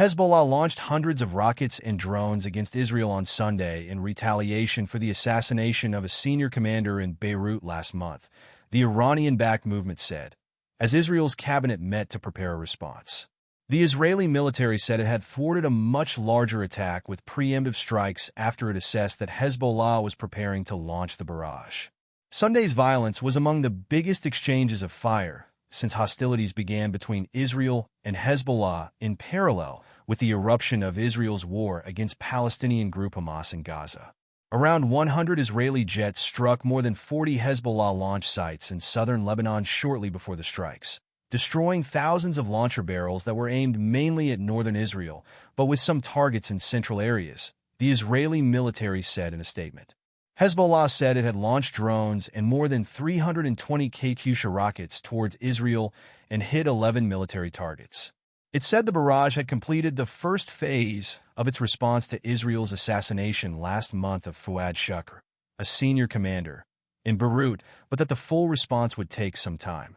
Hezbollah launched hundreds of rockets and drones against Israel on Sunday in retaliation for the assassination of a senior commander in Beirut last month, the Iranian-backed movement said, as Israel's cabinet met to prepare a response. The Israeli military said it had thwarted a much larger attack with preemptive strikes after it assessed that Hezbollah was preparing to launch the barrage. Sunday's violence was among the biggest exchanges of fire since hostilities began between Israel and Hezbollah in parallel with the eruption of Israel's war against Palestinian group Hamas in Gaza. Around 100 Israeli jets struck more than 40 Hezbollah launch sites in southern Lebanon shortly before the strikes, destroying thousands of launcher barrels that were aimed mainly at northern Israel, but with some targets in central areas, the Israeli military said in a statement. Hezbollah said it had launched drones and more than 320 Katyusha rockets towards Israel and hit 11 military targets. It said the barrage had completed the first phase of its response to Israel's assassination last month of Fuad Shukr, a senior commander, in Beirut, but that the full response would take some time.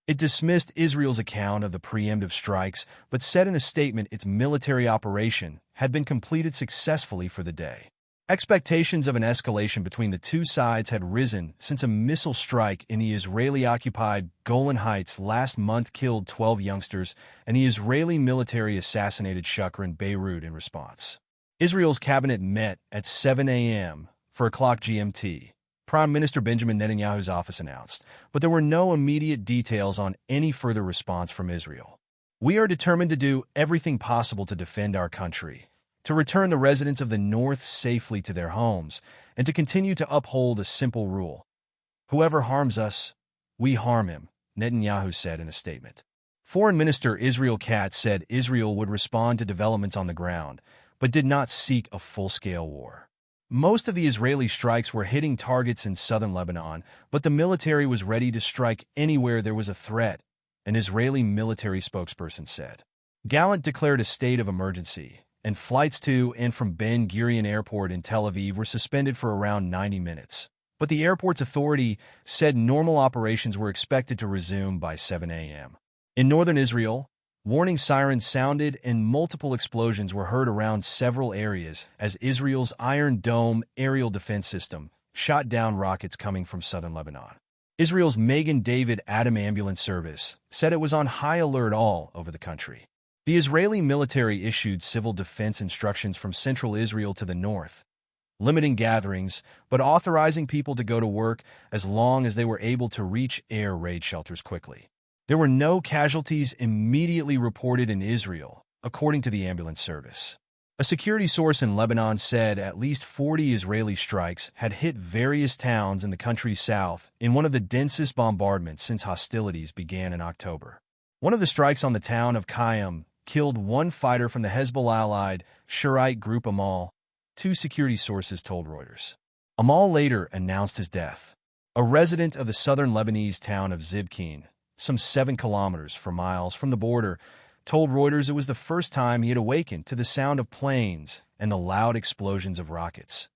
It dismissed Israel's account of the preemptive strikes, but said in a statement its military operation had been completed successfully for the day. Expectations of an escalation between the two sides had risen since a missile strike in the Israeli-occupied Golan Heights last month killed 12 youngsters, and the Israeli military assassinated Shukr in Beirut in response. Israel's cabinet met at 7 a.m. for o'clock GMT, Prime Minister Benjamin Netanyahu's office announced, but there were no immediate details on any further response from Israel. "We are determined to do everything possible to defend our country, to return the residents of the North safely to their homes, and to continue to uphold a simple rule. Whoever harms us, we harm him," Netanyahu said in a statement. Foreign Minister Israel Katz said Israel would respond to developments on the ground, but did not seek a full-scale war. Most of the Israeli strikes were hitting targets in southern Lebanon, but the military was ready to strike anywhere there was a threat, an Israeli military spokesperson said. Gallant declared a state of emergency, and flights to and from Ben Gurion Airport in Tel Aviv were suspended for around 90 minutes. But the airport's authority said normal operations were expected to resume by 7 a.m. In northern Israel, warning sirens sounded and multiple explosions were heard around several areas as Israel's Iron Dome aerial defense system shot down rockets coming from southern Lebanon. Israel's Magen David Adam Ambulance Service said it was on high alert all over the country. The Israeli military issued civil defense instructions from central Israel to the north, limiting gatherings but authorizing people to go to work as long as they were able to reach air raid shelters quickly. There were no casualties immediately reported in Israel, according to the ambulance service. A security source in Lebanon said at least 40 Israeli strikes had hit various towns in the country's south in one of the densest bombardments since hostilities began in October. One of the strikes on the town of Qayyum killed one fighter from the Hezbollah-allied Shiite group Amal, two security sources told Reuters. Amal later announced his death. A resident of the southern Lebanese town of Zibkeen, some 7 kilometers 4 miles from the border, told Reuters it was the first time he had awakened to the sound of planes and the loud explosions of rockets,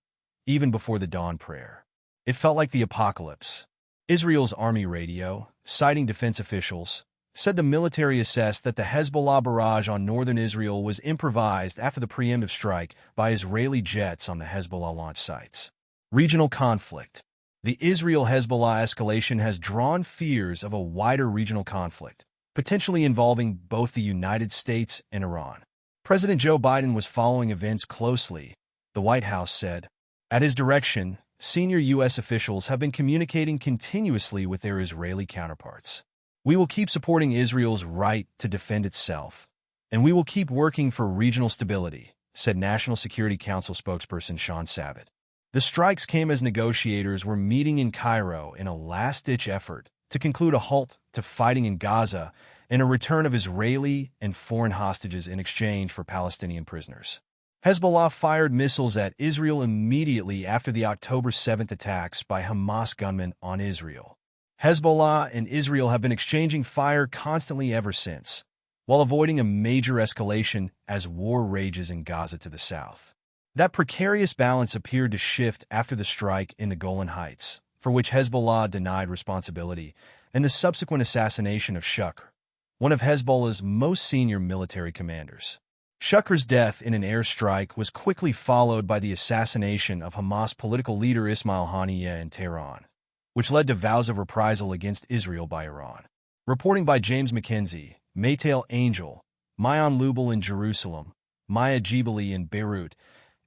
even before the dawn prayer. It felt like the apocalypse. Israel's army radio, citing defense officials, said the military assessed that the Hezbollah barrage on northern Israel was improvised after the preemptive strike by Israeli jets on the Hezbollah launch sites. Regional conflict. The Israel-Hezbollah escalation has drawn fears of a wider regional conflict, potentially involving both the United States and Iran. President Joe Biden was following events closely, the White House said. At his direction, senior U.S. officials have been communicating continuously with their Israeli counterparts. "We will keep supporting Israel's right to defend itself, and we will keep working for regional stability," said National Security Council spokesperson Sean Sabat. The strikes came as negotiators were meeting in Cairo in a last-ditch effort to conclude a halt to fighting in Gaza and a return of Israeli and foreign hostages in exchange for Palestinian prisoners. Hezbollah fired missiles at Israel immediately after the October 7th attacks by Hamas gunmen on Israel. Hezbollah and Israel have been exchanging fire constantly ever since, while avoiding a major escalation as war rages in Gaza to the south. That precarious balance appeared to shift after the strike in the Golan Heights, for which Hezbollah denied responsibility, and the subsequent assassination of Shukr, one of Hezbollah's most senior military commanders. Shukr's death in an airstrike was quickly followed by the assassination of Hamas political leader Ismail Haniyeh in Tehran, which led to vows of reprisal against Israel by Iran. Reporting by James Mackenzie, Maytail Angel, Mayan Lubel in Jerusalem, Maya Jibali in Beirut,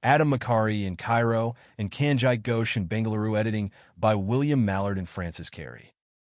Adam Makari in Cairo, and Kanjite Ghosh in Bengaluru. Editing by William Mallard and Francis Carey.